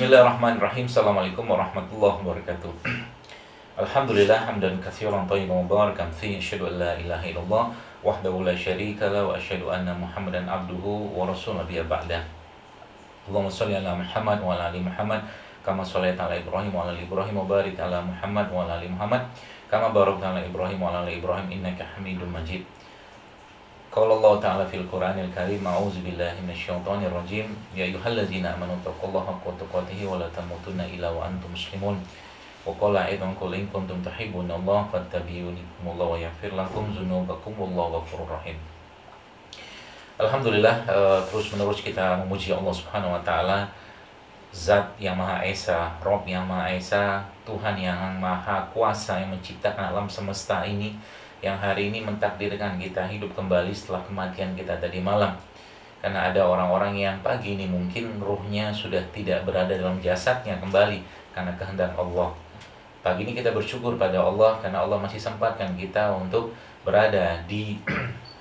Bismillahirrahmanirrahim. Assalamualaikum warahmatullahi wabarakatuh. Alhamdulillah hamdan katsiran thayyiban mubarakan fi asyhadu an la ilaha illallah wahdahu la syarika la wa asyhadu anna Muhammadan abduhu wa rasuluhu nabiyya ba'da. Allahumma shalli ala Muhammad wa ala ali Muhammad kama shallaita ala Ibrahim wa ala ali Ibrahim wa barik ala Muhammad wa ala ali Muhammad kama barakta ala Ibrahim wa ala ali Ibrahim innaka Hamidum Majid. Qala Allah Ta'ala fil Qur'anil Karim, a'udzu billahi minasyaitonir rajim, ya ayyuhallazina amanu taqullaha haqqa tuqatih wa la tamutunna illa wa antum muslimun. Wa qala aidan qul in kuntum tuhibbunallaha fattabi'uni wa yaghfir lakum dzunubakum wallahu ghafurur rahim. Alhamdulillah, terus menerus kita memuji Allah Subhanahu wa taala, Zat yang Maha Esa, Rob yang Maha Esa, Tuhan yang Maha Kuasa yang menciptakan alam semesta ini, yang hari ini mentakdirkan kita hidup kembali setelah kematian kita tadi malam. Karena ada orang-orang yang pagi ini mungkin ruhnya sudah tidak berada dalam jasadnya kembali karena kehendak Allah. Pagi ini kita bersyukur pada Allah karena Allah masih sempatkan kita untuk berada di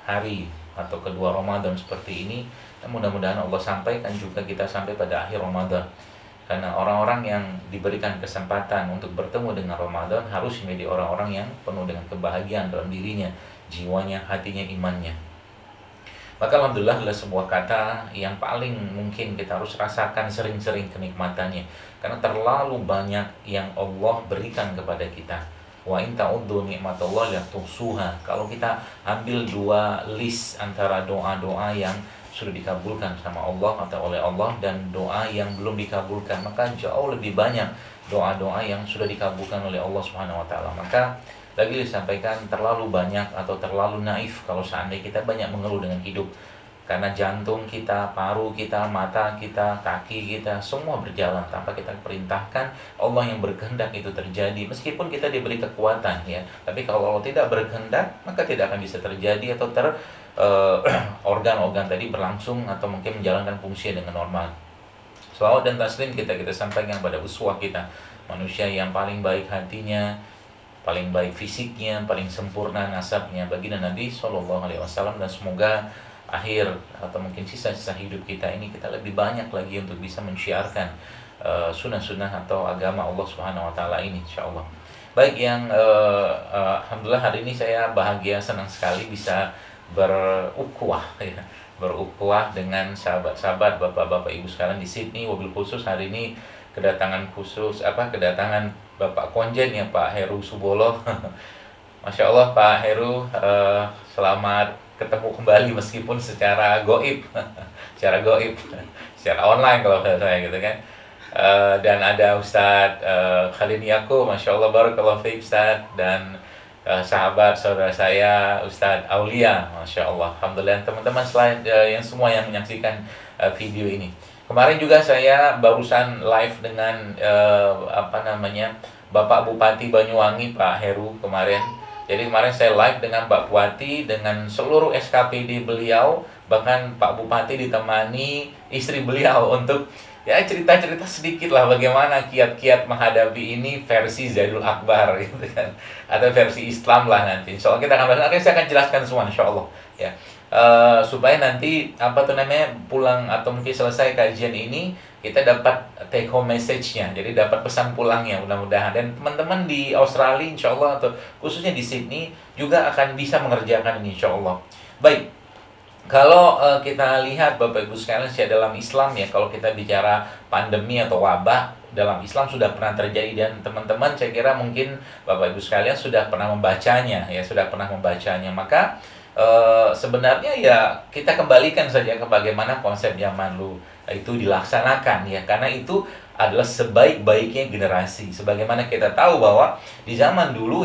hari atau kedua Ramadan seperti ini. Dan mudah-mudahan Allah sampaikan juga kita sampai pada akhir Ramadan. Karena orang-orang yang diberikan kesempatan untuk bertemu dengan Ramadan harus menjadi orang-orang yang penuh dengan kebahagiaan dalam dirinya, jiwanya, hatinya, imannya. Maka alhamdulillah adalah sebuah kata yang paling mungkin kita harus rasakan sering-sering kenikmatannya. Karena terlalu banyak yang Allah berikan kepada kita. Wa in ta'uddu ni'matallahi la tuhsuha. Kalau kita ambil dua list antara doa-doa yang sudah dikabulkan sama Allah atau oleh Allah dan doa yang belum dikabulkan, maka jauh lebih banyak doa-doa yang sudah dikabulkan oleh Allah Subhanahu wa taala. Maka lagi disampaikan terlalu banyak atau terlalu naif kalau seandainya kita banyak mengeluh dengan hidup. Karena jantung kita, paru kita, mata kita, kaki kita semua berjalan tanpa kita perintahkan. Allah yang berkehendak itu terjadi. Meskipun kita diberi kekuatan ya, tapi kalau Allah tidak berkehendak maka tidak akan bisa terjadi atau organ-organ tadi berlangsung atau mungkin menjalankan fungsinya dengan normal. Salawat dan taslim kita sampaikan pada uswah kita, manusia yang paling baik hatinya, paling baik fisiknya, paling sempurna nasabnya, baginda Nabi Shallallahu Alaihi Wasallam. Dan semoga akhir atau mungkin sisa-sisa hidup kita ini kita lebih banyak lagi untuk bisa mensyiarkan sunnah-sunnah atau agama Allah Subhanahu Wa Taala ini, insyaallah. Baik, yang alhamdulillah hari ini saya bahagia, senang sekali bisa berukuah ya, berukuah dengan sahabat-sahabat, bapak-bapak, ibu sekalian di Sydney. Wabil khusus hari ini kedatangan Bapak Konjen ya, Pak Heru Subolo. Masya Allah Pak Heru, selamat ketemu kembali meskipun secara goib, secara online kalau saya gitu kan. Dan ada Ustadz Khalid Yako, Masya Allah, barakallahu fiik Ustadz. Dan sahabat saudara saya Ustadz Aulia, Masya Allah. Alhamdulillah teman-teman selain yang semua yang menyaksikan video ini. Kemarin juga saya barusan live dengan Bapak Bupati Banyuwangi Pak Heru kemarin. Jadi kemarin saya live dengan Pak Bupati, dengan seluruh SKPD beliau, bahkan Pak Bupati ditemani istri beliau untuk ya cerita-cerita sedikit lah bagaimana kiat-kiat menghadapi ini versi Zaidul Akbar gitu kan, atau versi Islam lah nanti. Soalnya kita akan bahas, saya akan jelaskan semua insya Allah ya, supaya nanti pulang atau mungkin selesai kajian ini kita dapat take home message-nya, jadi dapat pesan pulangnya mudah-mudahan. Dan teman-teman di Australia insya Allah atau khususnya di Sydney juga akan bisa mengerjakan ini insya Allah. Baik, kalau kita lihat Bapak Ibu sekalian dalam Islam ya, kalau kita bicara pandemi atau wabah dalam Islam sudah pernah terjadi, dan teman-teman saya kira mungkin Bapak Ibu sekalian sudah pernah membacanya ya, maka sebenarnya ya kita kembalikan saja ke bagaimana konsep zaman dulu itu dilaksanakan ya, karena itu adalah sebaik-baiknya generasi. Sebagaimana kita tahu bahwa di zaman dulu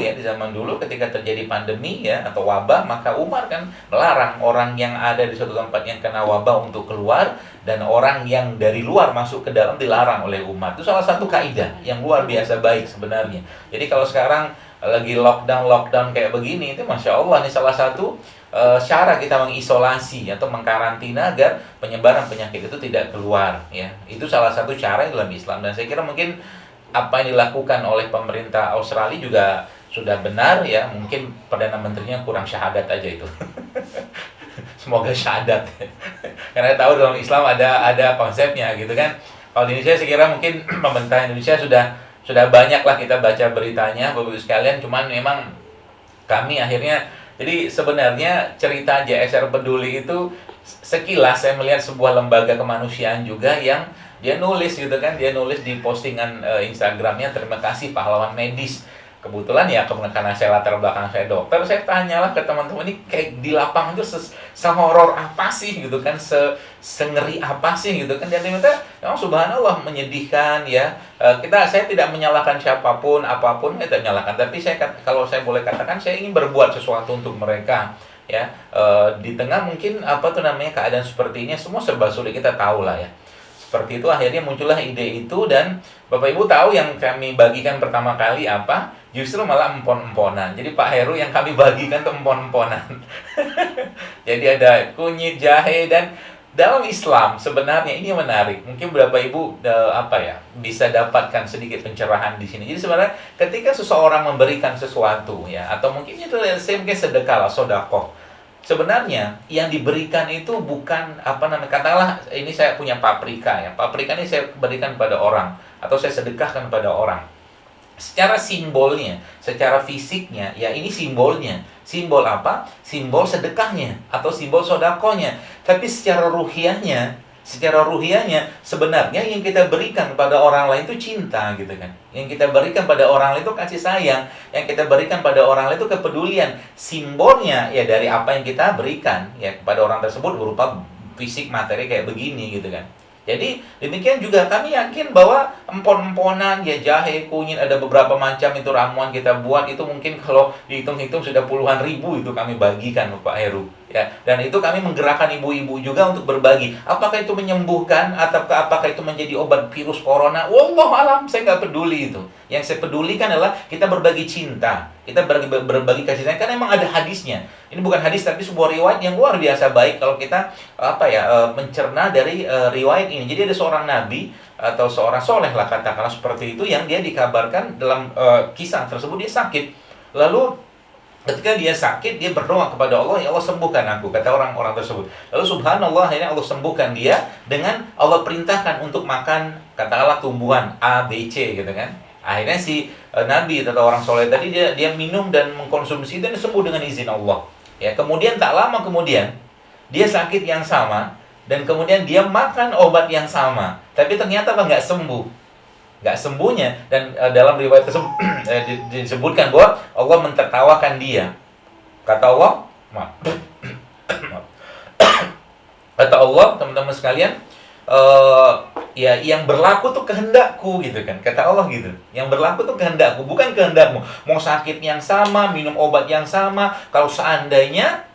ketika terjadi pandemi ya atau wabah, maka Umar kan melarang orang yang ada di suatu tempat yang kena wabah untuk keluar, dan orang yang dari luar masuk ke dalam dilarang oleh Umar. Itu salah satu kaidah yang luar biasa baik sebenarnya. Jadi kalau sekarang lagi lockdown kayak begini, itu Masya Allah, ini salah satu cara kita mengisolasi atau mengkarantina agar penyebaran penyakit itu tidak keluar ya. Itu salah satu cara dalam Islam, dan saya kira mungkin apa yang dilakukan oleh pemerintah Australia juga sudah benar ya. Mungkin Perdana Menterinya kurang syahadat aja itu. Semoga syahadat. Karena tahu dalam Islam ada konsepnya gitu kan. Kalau di Indonesia saya kira mungkin pemerintah Indonesia sudah banyak lah kita baca beritanya Bapak Ibu sekalian, cuman memang kami akhirnya, jadi sebenarnya cerita JSR Peduli itu sekilas saya melihat sebuah lembaga kemanusiaan juga yang dia nulis gitu kan, dia nulis di postingan Instagramnya, terima kasih pahlawan medis. Kebetulan ya karena saya latar belakang saya dokter, saya tanyalah ke teman-teman, ini kayak di lapangan itu sehoror apa sih gitu kan, sengeri apa sih gitu kan. Dan ternyata memang subhanallah menyedihkan ya. Saya tidak menyalahkan siapapun apapun, saya tidak menyalahkan, tapi kalau saya boleh katakan, saya ingin berbuat sesuatu untuk mereka ya. Di tengah mungkin keadaan seperti ini semua serba sulit, kita tahu lah ya. Seperti itu akhirnya muncullah ide itu, dan Bapak Ibu tahu yang kami bagikan pertama kali apa? Justru malah empon-emponan. Jadi Pak Heru yang kami bagikan itu empon-emponan. Jadi ada kunyit, jahe, dan dalam Islam sebenarnya ini yang menarik. Mungkin Bapak Ibu bisa dapatkan sedikit pencerahan di sini. Jadi sebenarnya ketika seseorang memberikan sesuatu ya, atau mungkin itu mungkin sedekah lah, sedekah. Sebenarnya yang diberikan itu bukan katakanlah ini saya punya paprika ya. Paprika ini saya berikan pada orang atau saya sedekahkan pada orang. Secara simbolnya, secara fisiknya, ya ini simbolnya. Simbol apa? Simbol sedekahnya atau simbol sodakonya. Tapi secara ruhiyahnya sebenarnya yang kita berikan kepada orang lain itu cinta gitu kan. Yang kita berikan pada orang lain itu kasih sayang. Yang kita berikan pada orang lain itu kepedulian. Simbolnya ya dari apa yang kita berikan ya kepada orang tersebut berupa fisik materi kayak begini gitu kan. Jadi demikian juga kami yakin bahwa empon-emponan ya, jahe, kunyit, ada beberapa macam itu ramuan kita buat, itu mungkin kalau dihitung-hitung sudah puluhan ribu itu kami bagikan Pak Heru ya. Dan itu kami menggerakkan ibu-ibu juga untuk berbagi. Apakah itu menyembuhkan atau apakah itu menjadi obat virus corona? Wallahu alam, saya nggak peduli itu. Yang saya pedulikan adalah kita berbagi cinta, kita berbagi kasih sayang, karena memang ada hadisnya. Ini bukan hadis tapi sebuah riwayat yang luar biasa baik kalau kita mencerna dari riwayat ini. Jadi ada seorang nabi atau seorang soleh lah katakanlah seperti itu, yang dia dikabarkan dalam kisah tersebut dia sakit. Lalu ketika dia sakit, dia berdoa kepada Allah, ya Allah sembuhkan aku, kata orang-orang tersebut. Lalu subhanallah akhirnya Allah sembuhkan dia dengan Allah perintahkan untuk makan katakanlah tumbuhan A, B, C gitu kan. Akhirnya si nabi atau orang soleh tadi dia minum dan mengkonsumsi dan sembuh dengan izin Allah. Ya, kemudian tak lama kemudian dia sakit yang sama dan kemudian dia makan obat yang sama, tapi ternyata nggak sembuh. Nggak sembuhnya, dan dalam riwayat tersebut disebutkan bahwa Allah mentertawakan dia. Kata Allah, kata Allah, teman-teman sekalian, ya yang berlaku tuh kehendakku gitu kan, kata Allah gitu. Yang berlaku tuh kehendakku, bukan kehendakmu. Mau sakit yang sama, minum obat yang sama, kalau seandainya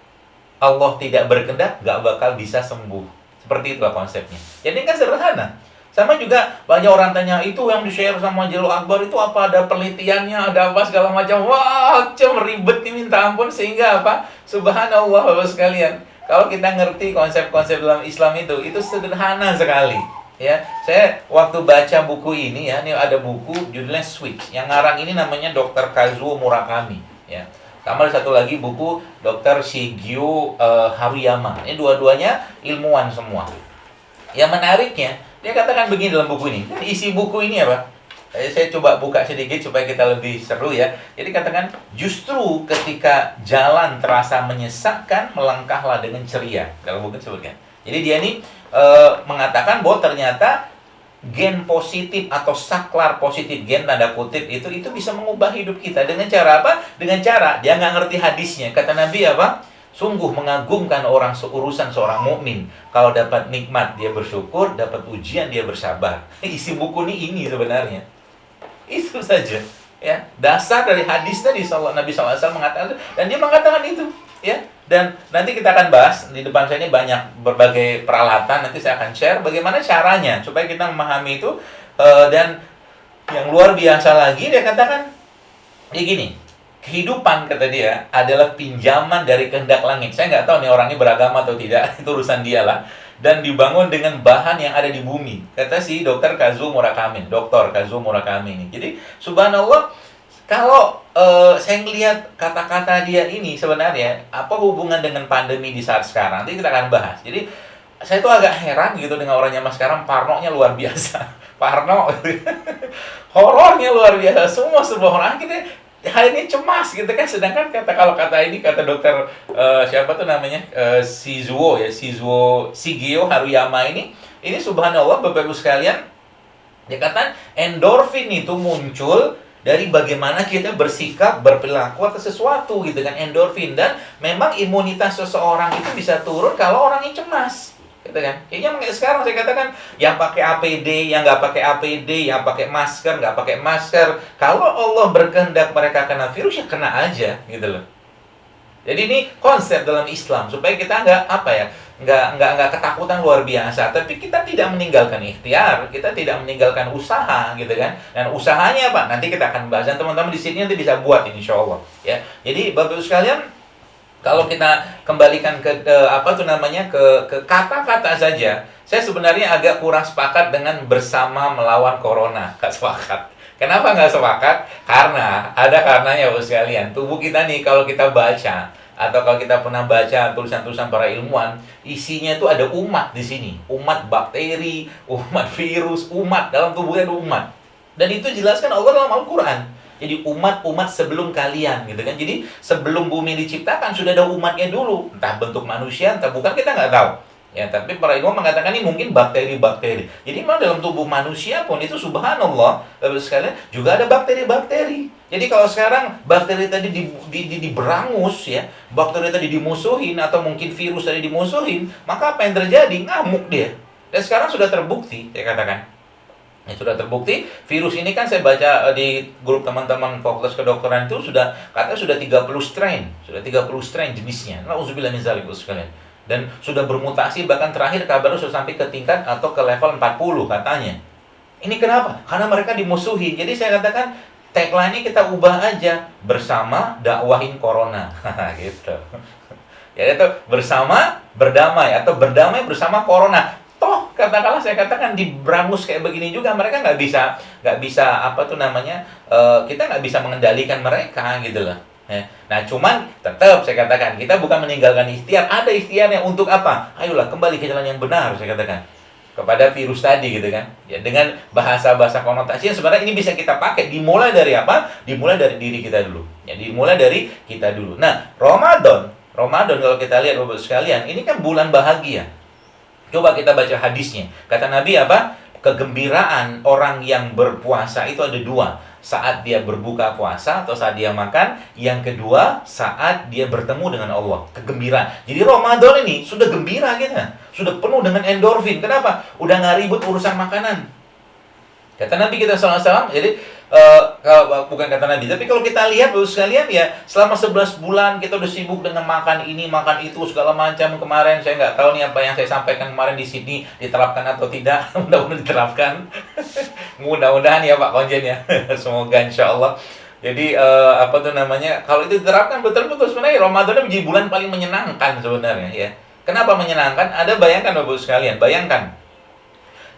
Allah tidak berkehendak, nggak bakal bisa sembuh. Seperti itulah konsepnya. Jadi kan sederhana. Sama juga banyak orang tanya, itu yang di-share sama Jalul Akbar itu apa, ada penelitiannya, ada apa segala macam. Wah, ribet nih minta ampun, sehingga apa? Subhanallah Bapak sekalian. Kalau kita ngerti konsep-konsep dalam Islam itu sederhana sekali. Ya, saya waktu baca buku ini ya, ini ada buku judulnya Switch. Yang ngarang ini namanya Dr. Kazuo Murakami. Ya, tambah satu lagi buku Dr. Shigeo Haruyama. Ini dua-duanya ilmuwan semua. Yang menariknya, dia katakan begini dalam buku ini. Dan isi buku ini apa? Saya coba buka sedikit supaya kita lebih seru ya. Jadi katakan, justru ketika jalan terasa menyesakkan, melangkahlah dengan ceria. Dalam buku disebutkan. Jadi dia ini mengatakan bahwa ternyata gen positif atau saklar positif, gen tanda kutip itu bisa mengubah hidup kita. Dengan cara apa? Dengan cara dia nggak ngerti hadisnya. Kata Nabi apa? Sungguh mengagumkan urusan seorang mukmin. Kalau dapat nikmat dia bersyukur, dapat ujian dia bersabar. Isi buku ini sebenarnya. Itu saja. Ya, dasar dari hadis tadi Nabi SAW mengatakan, dan dia mengatakan itu. Ya, dan nanti kita akan bahas di depan saya ini banyak berbagai peralatan. Nanti saya akan share bagaimana caranya supaya kita memahami itu. Dan yang luar biasa lagi dia katakan, ya gini. Kehidupan, kata dia, adalah pinjaman dari kehendak langit. Saya nggak tahu nih orangnya beragama atau tidak, itu urusan dia lah. Dan dibangun dengan bahan yang ada di bumi. Kata si Dr. Kazuo Murakami ini. Jadi, subhanallah, kalau saya melihat kata-kata dia ini sebenarnya, apa hubungan dengan pandemi di saat sekarang? Nanti kita akan bahas. Jadi, Saya tuh agak heran gitu dengan orang zaman sekarang, parnonya luar biasa. Parno, horornya luar biasa. Semua sebuah orang kita hal ini cemas gitu kan. Sedangkan kalau kata ini, kata dokter siapa tuh namanya, Shigeo Haruyama ini subhanallah Bapak Ibu sekalian, dia kata endorfin itu muncul dari bagaimana kita bersikap, berperilaku atas sesuatu gitu kan, endorfin. Dan memang imunitas seseorang itu bisa turun kalau orangnya cemas gitu kan. Kayaknya sekarang saya katakan, yang pakai APD, yang nggak pakai APD, yang pakai masker, nggak pakai masker, kalau Allah berkehendak mereka kena virus, ya kena aja gitu loh. Jadi ini konsep dalam Islam supaya kita nggak ketakutan luar biasa, tapi kita tidak meninggalkan ikhtiar, kita tidak meninggalkan usaha gitu kan. Dan usahanya apa? Nanti kita akan bahas, dan teman-teman di sini nanti bisa buat insya Allah ya. Jadi Bapak Ibu sekalian, kalau kita kembalikan ke kata-kata saja, saya sebenarnya agak kurang sepakat dengan bersama melawan corona. Nggak sepakat. Kenapa nggak sepakat? Karena ada karenanya Bapak sekalian. Tubuh kita nih, kalau kita baca atau kalau kita pernah baca tulisan-tulisan para ilmuwan, isinya itu ada umat di sini, umat bakteri, umat virus, umat dalam tubuhnya ada umat. Dan itu jelaskan Allah dalam Al-Quran. Jadi umat-umat sebelum kalian gitu kan. Jadi sebelum bumi diciptakan sudah ada umatnya dulu. Entah bentuk manusia, entah bukan, kita nggak tahu. Ya, tapi para ilmuwan mengatakan ini mungkin bakteri-bakteri. Jadi memang dalam tubuh manusia pun itu subhanallah, Bapak sekalian, juga ada bakteri-bakteri. Jadi kalau sekarang bakteri tadi diberangus ya, bakteri tadi dimusuhin, atau mungkin virus tadi dimusuhin, maka apa yang terjadi? Ngamuk dia. Dan sekarang sudah terbukti, saya katakan. Ya, sudah terbukti virus ini kan, saya baca di grup teman-teman Fakultas Kedokteran itu katanya sudah 30 strain, jenisnya. Nauzubillah min dzalik sekalian. Dan sudah bermutasi, bahkan terakhir kabarnya sudah sampai ke tingkat atau ke level 40 katanya. Ini kenapa? Karena mereka dimusuhi. Jadi saya katakan tagline-nya kita ubah aja, bersama dakwahin corona. Gitu. Ya itu bersama berdamai, atau berdamai bersama corona. Toh katakanlah, saya katakan diberangus kayak begini juga, mereka nggak bisa kita nggak bisa mengendalikan mereka gitu loh. Nah cuman tetap saya katakan, kita bukan meninggalkan ikhtiar. Ada ikhtiarnya untuk apa? Ayolah kembali ke jalan yang benar, saya katakan, kepada virus tadi gitu kan. Ya, dengan bahasa-bahasa konotasi yang sebenarnya ini bisa kita pakai. Dimulai dari apa? Dimulai dari diri kita dulu. Ya, dimulai dari kita dulu. Nah, Ramadan kalau kita lihat Bapak sekalian, ini kan bulan bahagia. Coba kita baca hadisnya. Kata Nabi apa? Kegembiraan orang yang berpuasa itu ada dua. Saat dia berbuka puasa atau saat dia makan. Yang kedua, saat dia bertemu dengan Allah. Kegembiraan. Jadi Ramadan ini sudah gembira kita. Sudah penuh dengan endorfin. Kenapa? Udah nggak ribut urusan makanan. Kata Nabi kita SAW, jadi bukan kata Nabi, tapi kalau kita lihat Bapak sekalian ya, selama 11 bulan kita udah sibuk dengan makan ini, makan itu, segala macam. Kemarin saya nggak tahu nih apa yang saya sampaikan kemarin di sini diterapkan atau tidak. Mudah-mudahan diterapkan. Mudah-mudahan ya Pak Konjen ya. Semoga insya Allah. Jadi kalau itu diterapkan betul-betul, sebenarnya Ramadan menjadi bulan paling menyenangkan sebenarnya ya. Kenapa menyenangkan? Bayangkan Bapak sekalian, bayangkan.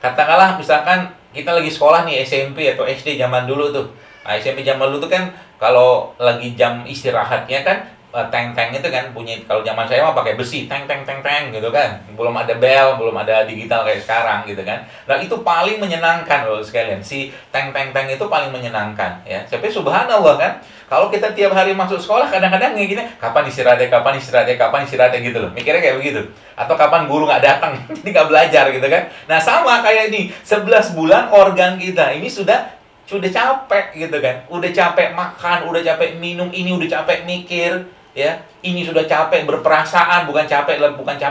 Katakanlah misalkan kita lagi sekolah nih, SMP atau SD zaman dulu tuh. Nah, SMP zaman dulu tuh kan kalau lagi jam istirahatnya kan, tank-tank itu kan bunyi. Kalau zaman saya mah pakai besi, tank gitu kan. Belum ada bel, belum ada digital kayak sekarang gitu kan. Nah, itu paling menyenangkan loh sekalian. Si tank itu paling menyenangkan ya. Tapi subhanallah kan, kalau kita tiap hari masuk sekolah kadang-kadang kayak gini, kapan istirahatnya gitu loh. Mikirnya kayak begitu. Atau kapan guru nggak datang, jadi nggak belajar gitu kan. Nah, sama kayak ini, 11 bulan organ kita ini sudah capek gitu kan. Udah capek makan, udah capek minum, ini udah capek mikir. Ya, ini sudah capek berperasaan, bukan capek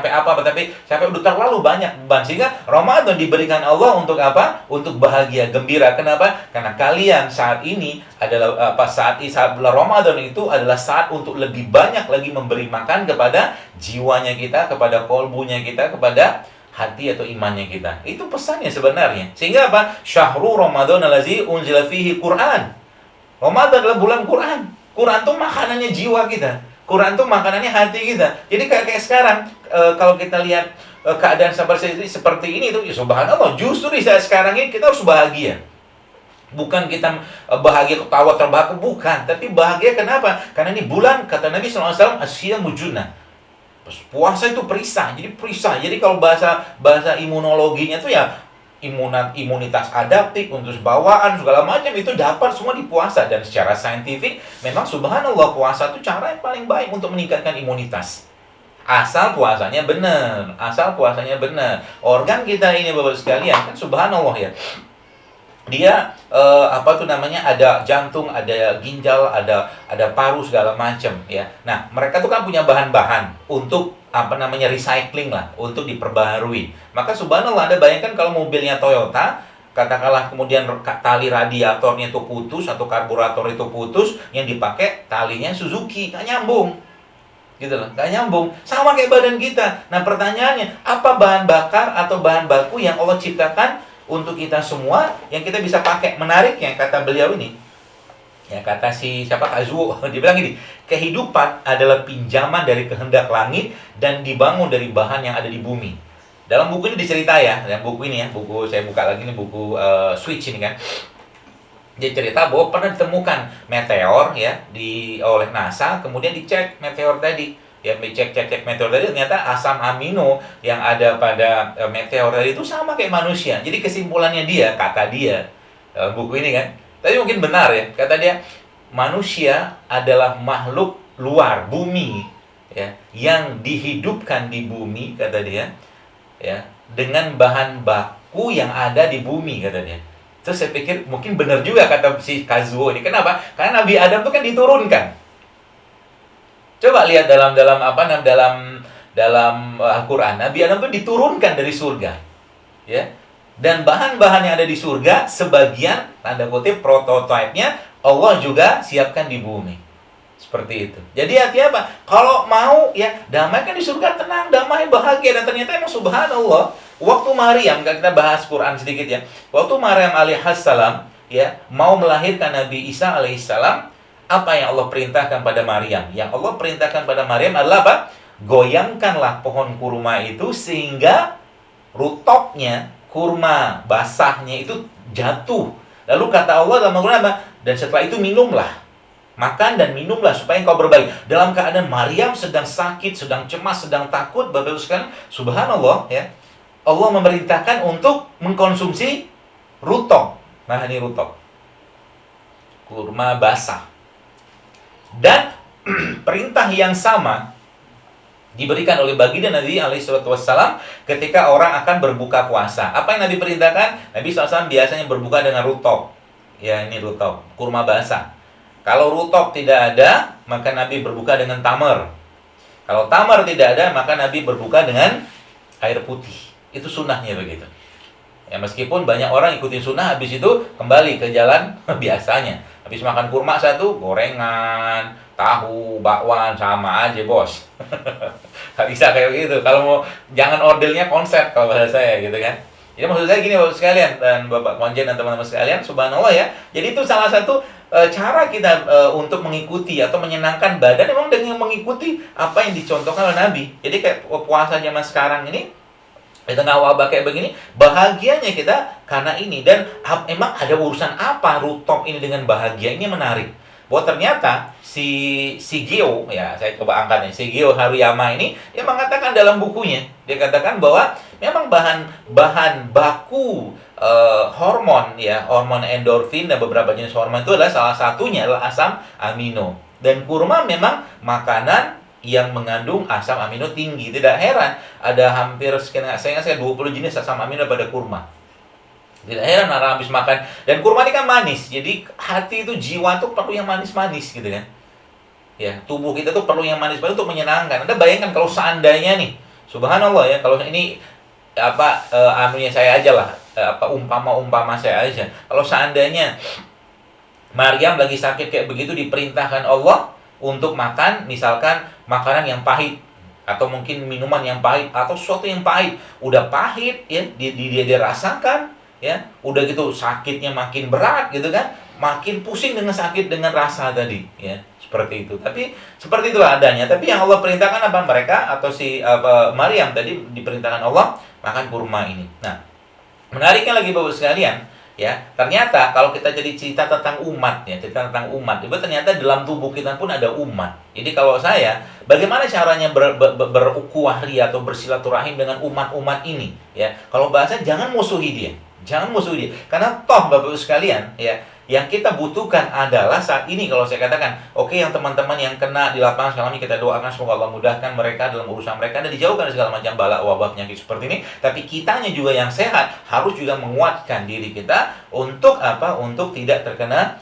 apa, tapi capek udah terlalu banyak beban. Sehingga Ramadan diberikan Allah untuk apa? Untuk bahagia, gembira. Kenapa? Karena kalian saat ini adalah saat bulan Ramadan itu adalah saat untuk lebih banyak lagi memberi makan kepada jiwanya kita, kepada kolbunya kita, kepada hati atau imannya kita. Itu pesannya sebenarnya. Sehingga apa? Syahrul Ramadan allazi unzila fihi Quran. Ramadan adalah bulan Quran. Quran itu makanannya jiwa kita. Quran itu makanannya hati kita. Jadi kayak sekarang, kalau kita lihat keadaan seperti ini itu, ya subhanallah, justru di saat sekarang ini kita harus bahagia. Bukan kita bahagia ketawa terbahak, bukan. Tapi bahagia kenapa? Karena ini bulan, kata Nabi SAW, asyamu junnah. Puasa itu perisai. Jadi perisai. Jadi kalau bahasa bahasa imunologinya tuh ya imunitas adaptif untuk bawaan segala macam itu dapat semua di puasa. Dan secara saintifik memang subhanallah puasa itu cara yang paling baik untuk meningkatkan imunitas. Asal puasanya benar, asal puasanya benar. Organ kita ini Bapak sekalian kan subhanallah ya. Dia apa tuh namanya, ada jantung, ada ginjal, ada paru segala macam ya. Nah, mereka tuh kan punya bahan-bahan untuk apa namanya recycling lah, untuk diperbaharui. Maka subhanallah, Anda bayangkan kalau mobilnya Toyota katakanlah kemudian tali radiatornya itu putus atau karburator itu putus, yang dipakai talinya Suzuki, nggak nyambung. Gitu loh, nggak nyambung. Sama kayak badan kita. Nah, pertanyaannya, apa bahan bakar atau bahan baku yang Allah ciptakan untuk kita semua yang kita bisa pakai? Menariknya kata beliau ini, ya kata si siapa, Kazuo, dia bilang gini, kehidupan adalah pinjaman dari kehendak langit dan dibangun dari bahan yang ada di bumi. Dalam buku ini diceritai ya, dan buku ini ya, buku saya buka lagi nih, buku Switch ini kan. Dia cerita bahwa pernah ditemukan meteor ya oleh NASA, kemudian dicek meteor tadi. Ya, cek meteor tadi, ternyata asam amino yang ada pada meteor tadi itu sama kayak manusia. Jadi kesimpulannya dia, kata dia dalam buku ini kan, tapi mungkin benar ya, kata dia, manusia adalah makhluk luar bumi ya, yang dihidupkan di bumi, kata dia ya, dengan bahan baku yang ada di bumi, kata dia. Terus saya pikir mungkin benar juga kata si Kazuo ini. Kenapa? Karena Nabi Adam itu kan diturunkan. Coba lihat dalam Al-Qur'an, Nabi Adam itu diturunkan dari surga. Ya. Dan bahan-bahan yang ada di surga sebagian tanda kutip prototipenya Allah juga siapkan di bumi. Seperti itu. Jadi artinya apa? Kalau mau ya damai kan di surga, tenang, damai, bahagia. Dan ternyata emang subhanallah, waktu Maryam, kita bahas Quran sedikit ya. Waktu Maryam alaihissalam ya mau melahirkan Nabi Isa alaihissalam, apa yang Allah perintahkan pada Maryam? Yang Allah perintahkan pada Maryam adalah apa? Goyangkanlah pohon kurma itu sehingga rutopnya, kurma basahnya itu jatuh. Lalu kata Allah dalam Al-Quran apa? Dan setelah itu minumlah. Makan dan minumlah supaya engkau berbalik. Dalam keadaan Maryam sedang sakit, sedang cemas, sedang takut, Bapak Ibu sekalian, subhanallah ya. Allah memerintahkan untuk mengkonsumsi rutop. Nah, ini rutop. Kurma basah. Dan perintah yang sama diberikan oleh baginda Nabi alaihissalam ketika orang akan berbuka puasa. Apa yang Nabi perintahkan? Nabi SAW biasanya berbuka dengan rutop. Ya, ini rutop, kurma basah. Kalau rutop tidak ada, maka Nabi berbuka dengan tamar. Kalau tamar tidak ada, maka Nabi berbuka dengan air putih. Itu sunnahnya begitu. Ya, meskipun banyak orang ikutin sunnah, habis itu kembali ke jalan biasanya. Habis makan kurma satu, gorengan, tahu, bakwan, sama aja bos. Gak bisa kayak gitu. Kalau mau, jangan ordernya konsep kalau bahasa saya gitu kan. Jadi maksud saya gini Bapak sekalian, dan Bapak Konjen dan teman-teman sekalian, subhanallah ya. Jadi itu salah satu cara kita untuk mengikuti atau menyenangkan badan memang dengan mengikuti apa yang dicontohkan oleh Nabi. Jadi kayak puasa zaman sekarang ini, di tengah wabah kayak begini, bahagianya kita karena ini. Dan emang ada urusan apa rutop ini dengan bahagia? Ini menarik. Bahwa ternyata si Gio, ya saya coba angkat nih, si Gio Haruyama ini, dia mengatakan dalam bukunya, dia katakan bahwa memang bahan baku hormon ya, hormon endorfin dan beberapa jenis hormon itu adalah salah satunya adalah asam amino. Dan kurma memang makanan yang mengandung asam amino tinggi. Tidak heran ada hampir sekian, saya ingat 20 jenis asam amino pada kurma. Tidak heran orang habis makan. Dan kurma ini kan manis. Jadi hati itu, jiwa itu perlu yang manis-manis gitu kan. Ya, tubuh kita tuh perlu yang manis-manis untuk menyenangkan. Anda bayangkan kalau seandainya nih, subhanallah ya, kalau ini anunya saya aja lah, umpama saya aja. Kalau seandainya Maryam lagi sakit kayak begitu, diperintahkan Allah untuk makan misalkan makanan yang pahit, atau mungkin minuman yang pahit, atau sesuatu yang pahit, udah pahit ya, dia rasakan ya, udah gitu sakitnya makin berat gitu kan, makin pusing dengan sakit, dengan rasa tadi ya, seperti itu. Tapi seperti itulah adanya. Tapi yang Allah perintahkan apa? Mereka atau Maryam tadi diperintahkan Allah makan kurma ini. Nah, menariknya lagi Bapak sekalian, Ya, ternyata kalau kita jadi cerita tentang umat ya, cerita tentang umat, itu ternyata dalam tubuh kita pun ada umat. Jadi kalau saya, bagaimana caranya berukhuwah ria atau bersilaturahim dengan umat-umat ini? Ya, kalau bahasa jangan musuhi dia, jangan musuhi dia, karena toh Bapak Ibu sekalian, ya, yang kita butuhkan adalah saat ini kalau saya katakan, oke, yang teman-teman yang kena di lapangan sekarang ini kita doakan semoga Allah mudahkan mereka dalam urusan mereka dan dijauhkan dari segala macam bala wabah penyakit seperti ini. Tapi kitanya juga yang sehat harus juga menguatkan diri kita untuk apa? Untuk tidak terkena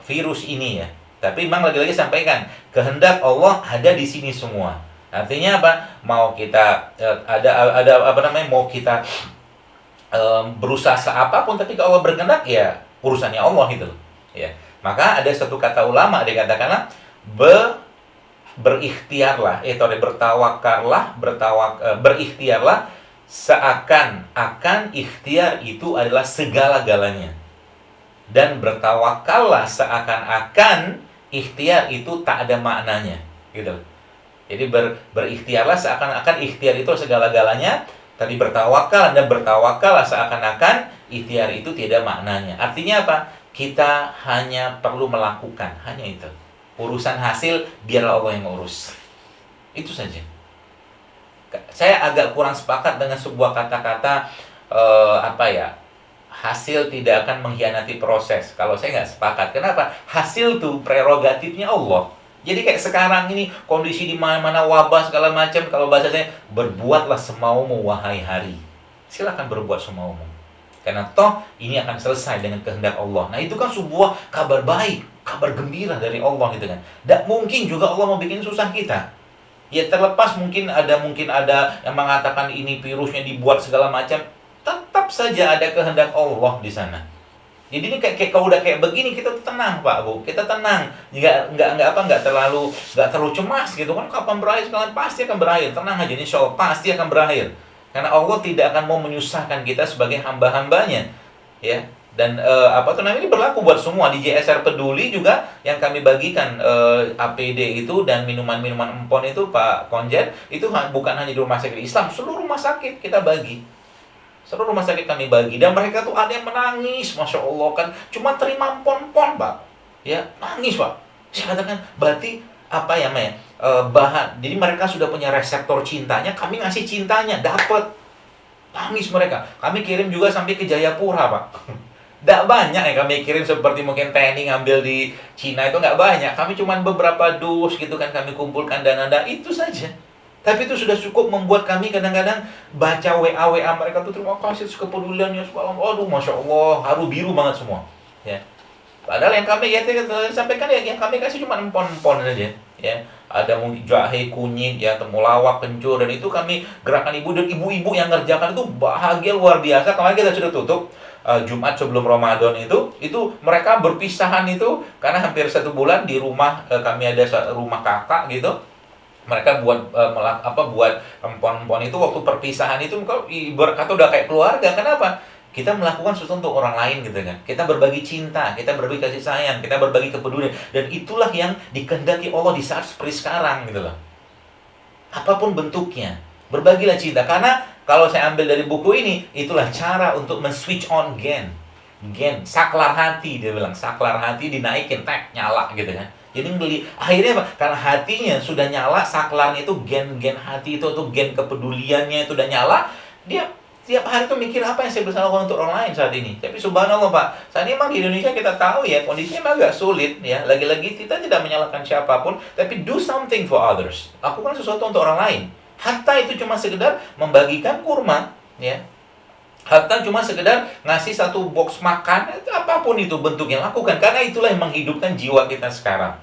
virus ini ya. Tapi memang lagi-lagi sampaikan, kehendak Allah ada di sini semua. Artinya apa? Mau kita ada apa namanya? Mau kita berusaha seapapun, tapi kalau Allah berkehendak ya urusannya Allah gitu loh. Ya. Maka ada satu kata ulama dikatakanlah berikhtiarlah, berikhtiarlah seakan-akan ikhtiar itu adalah segala-galanya. Dan bertawakallah seakan-akan ikhtiar itu tak ada maknanya, gitu loh. Jadi berikhtiarlah seakan-akan ikhtiar itu segala-galanya, tapi bertawakallah seakan-akan ikhtiar itu tidak maknanya. Artinya apa? Kita hanya perlu melakukan, hanya itu. Urusan hasil biarlah Allah yang ngurus. Itu saja. Saya agak kurang sepakat dengan sebuah kata-kata hasil tidak akan mengkhianati proses. Kalau saya nggak sepakat. Kenapa? Hasil tuh prerogatifnya Allah. Jadi kayak sekarang ini kondisi di mana-mana wabah segala macam, kalau bahasa saya, berbuatlah semaumu wahai hari. Silakan berbuat semaumu. Karena toh ini akan selesai dengan kehendak Allah. Nah, itu kan sebuah kabar baik, kabar gembira dari Allah gitu kan. Dan mungkin juga Allah mau bikin susah kita. Ya terlepas mungkin ada yang mengatakan ini virusnya dibuat segala macam, tetap saja ada kehendak Allah di sana. Jadi ini kayak kalau udah kayak begini kita tenang Pak Bu, kita tenang, nggak terlalu cemas gitu kan, kapan berakhir sekalian pasti akan berakhir, tenang aja, insya Allah pasti akan berakhir, karena Allah tidak akan mau menyusahkan kita sebagai hamba-hambanya, ya. Dan ini berlaku buat semua. Di JSR Peduli juga yang kami bagikan APD itu dan minuman-minuman empon itu Pak Konjen, itu bukan hanya di rumah sakit Islam, seluruh rumah sakit kita bagi. Seluruh rumah sakit kami bagi. Dan mereka tuh ada yang menangis, Masya Allah kan. Cuma terima empon-empon Pak. Ya, nangis Pak. Saya katakan, berarti bahan. Jadi mereka sudah punya reseptor cintanya, kami ngasih cintanya, dapat. Nangis mereka. Kami kirim juga sampai ke Jayapura Pak. Nggak banyak yang kami kirim seperti mungkin TNI ngambil di Cina, itu nggak banyak. Kami cuma beberapa dus gitu kan, kami kumpulkan dana-dana, itu saja. Tapi itu sudah cukup membuat kami kadang-kadang baca WA mereka tuh, terima kasih kepeduliannya semalam. Aduh, Masya Allah, haru biru banget semua. Ya. Padahal yang kami sampaikan ya, yang kami kasih cuma empon-empon saja. Ya. Ada mungkin jahe, kunyit, ya, temulawak, kencur, dan itu kami gerakan ibu dan ibu-ibu yang ngerjakan itu bahagia luar biasa. Kemarin kita sudah tutup Jumat sebelum Ramadan itu mereka berpisahan itu karena hampir 1 bulan di rumah kami ada rumah kakak gitu. Mereka buat empon-empon itu waktu perpisahan itu berkata udah kayak keluarga. Kenapa? Kita melakukan sesuatu untuk orang lain gitu kan. Kita berbagi cinta, kita berbagi kasih sayang, kita berbagi kepedulian, dan itulah yang dikehendaki Allah di saat seperti sekarang gitu loh. Apapun bentuknya, berbagilah cinta. Karena kalau saya ambil dari buku ini, itulah cara untuk men-switch on gen saklar hati, dia bilang saklar hati dinaikin, nyala gitu kan. Jadi akhirnya apa? Karena hatinya sudah nyala, saklarnya itu gen hati itu atau gen kepeduliannya itu udah nyala, dia tiap hari tuh mikir apa yang saya bisa lakukan untuk orang lain saat ini. Tapi subhanallah Pak, saat ini memang di Indonesia kita tahu ya, kondisinya memang agak sulit ya. Lagi-lagi kita tidak menyalahkan siapapun, tapi do something for others. Lakukan sesuatu untuk orang lain. Hatta itu cuma sekedar membagikan kurma, ya. Hatta cuma sekedar ngasih 1 box makan, apapun itu bentuknya, lakukan. Karena itulah yang menghidupkan jiwa kita sekarang.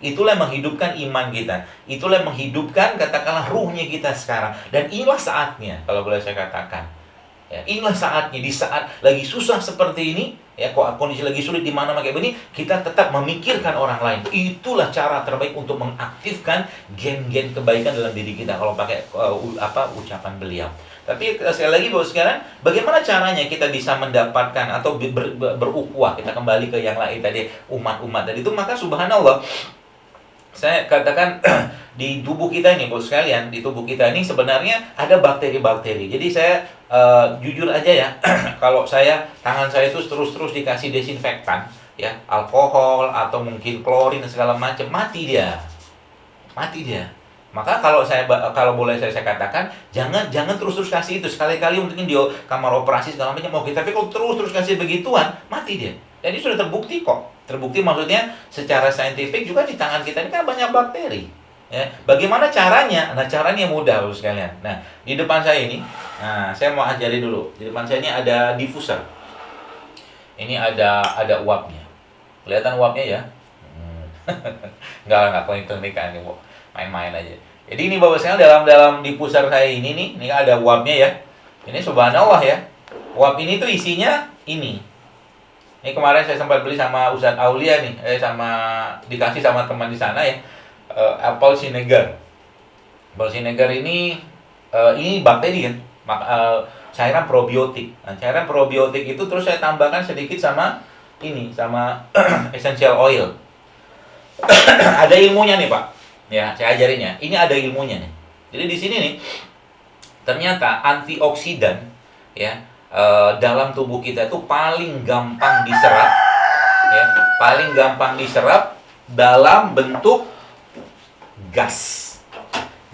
Itulah yang menghidupkan iman kita. Itulah yang menghidupkan, katakanlah, ruhnya kita sekarang. Dan inilah saatnya, kalau boleh saya katakan. Ya, inilah saatnya, di saat lagi susah seperti ini, ya, kondisi lagi sulit di mana kayak begini, kita tetap memikirkan orang lain. Itulah cara terbaik untuk mengaktifkan gen-gen kebaikan dalam diri kita, kalau pakai ucapan beliau. Tapi sekali lagi Bapak sekalian, bagaimana caranya kita bisa mendapatkan atau berukhuwah? Kita kembali ke yang lain tadi, umat-umat tadi itu. Maka subhanallah, saya katakan di tubuh kita ini, bos sekalian, di tubuh kita ini sebenarnya ada bakteri-bakteri. Jadi saya jujur aja ya, kalau tangan saya itu terus-terus dikasih desinfektan, ya, alkohol atau mungkin klorin dan segala macam, mati dia, mati dia. Maka kalau boleh saya katakan, jangan terus-terus kasih itu. Sekali-kali mungkin di kamar operasi segala macam oke, tapi kalau terus-terus kasih begituan, mati dia. Jadi sudah terbukti kok. Terbukti maksudnya secara saintifik juga di tangan kita ini kan banyak bakteri. Ya, bagaimana caranya? Nah, caranya mudah Bapak sekalian. Nah, di depan saya ini, nah, saya mau ajarin dulu. Di depan saya ini ada diffuser. Ini ada uapnya. Kelihatan uapnya ya? Enggak klinik-klinikan ini, Bu. Main-main aja. Jadi ini Bapak sekalian dalam diffuser saya ini ada uapnya ya. Ini subhanallah ya. Uap ini tuh isinya ini. Ini kemarin saya sempat beli sama Ustadz Aulia nih, dikasih sama teman di sana ya. Apple vinegar. Apple vinegar ini bakteri kan. Cairan probiotik. Nah, cairan probiotik itu terus saya tambahkan sedikit sama essential oil. Ada ilmunya nih, Pak. Ya, saya ajarin ya. Ini ada ilmunya nih. Jadi di sini nih ternyata antioksidan ya dalam tubuh kita itu paling gampang diserap ya, paling gampang diserap dalam bentuk gas.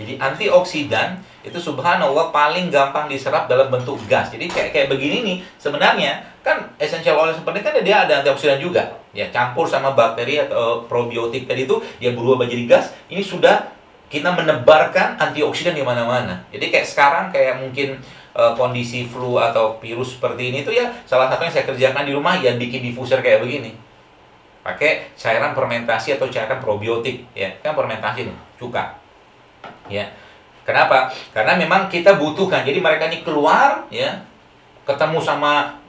Jadi antioksidan itu subhanallah paling gampang diserap dalam bentuk gas. Jadi kayak begini nih, sebenarnya kan essential oil seperti kan dia ada antioksidan juga. Ya, campur sama bakteri atau probiotik tadi itu dia berubah menjadi gas. Ini sudah kita menebarkan antioksidan di mana-mana. Jadi kayak sekarang kayak mungkin kondisi flu atau virus seperti ini tuh ya, salah satu yang saya kerjakan di rumah ya bikin diffuser kayak begini. Pakai cairan fermentasi atau cairan probiotik ya. Kan fermentasi nih, cuka. Ya. Kenapa? Karena memang kita butuhkan. Jadi mereka ini keluar ya, ketemu sama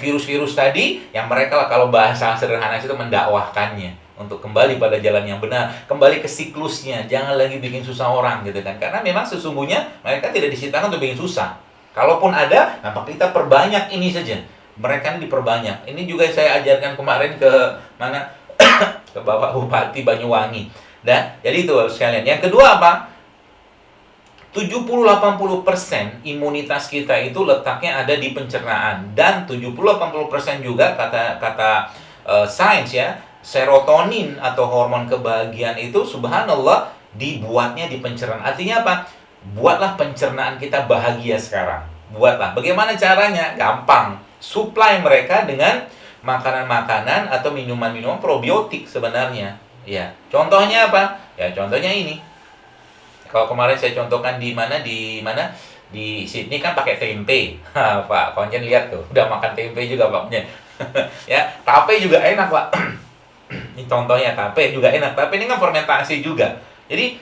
virus-virus tadi yang mereka lah, kalau bahasa sederhana itu mendakwahkannya untuk kembali pada jalan yang benar, kembali ke siklusnya, jangan lagi bikin susah orang gitu kan. Karena memang sesungguhnya mereka tidak disitakan untuk bikin susah. Kalaupun ada, nampak kita perbanyak ini saja. Mereka ini diperbanyak. Ini juga saya ajarkan kemarin ke mana? Ke Bapak Bupati Banyuwangi. Dan jadi itu sekalian. Yang kedua apa? 70-80% imunitas kita itu letaknya ada di pencernaan, dan 70-80% juga kata sains ya, serotonin atau hormon kebahagiaan itu subhanallah dibuatnya di pencernaan. Artinya apa? Buatlah pencernaan kita bahagia sekarang. Buatlah. Bagaimana caranya? Gampang. Supply mereka dengan makanan-makanan atau minuman-minuman probiotik sebenarnya. Ya. Contohnya apa? Ya, contohnya ini. Kalau kemarin saya contohkan di Sydney kan pakai tempe. Pak Konjen lihat tuh, udah makan tempe juga Paknya. Ya, tape juga enak, Pak. Ini contohnya, tape juga enak. Tape ini kan fermentasi juga. Jadi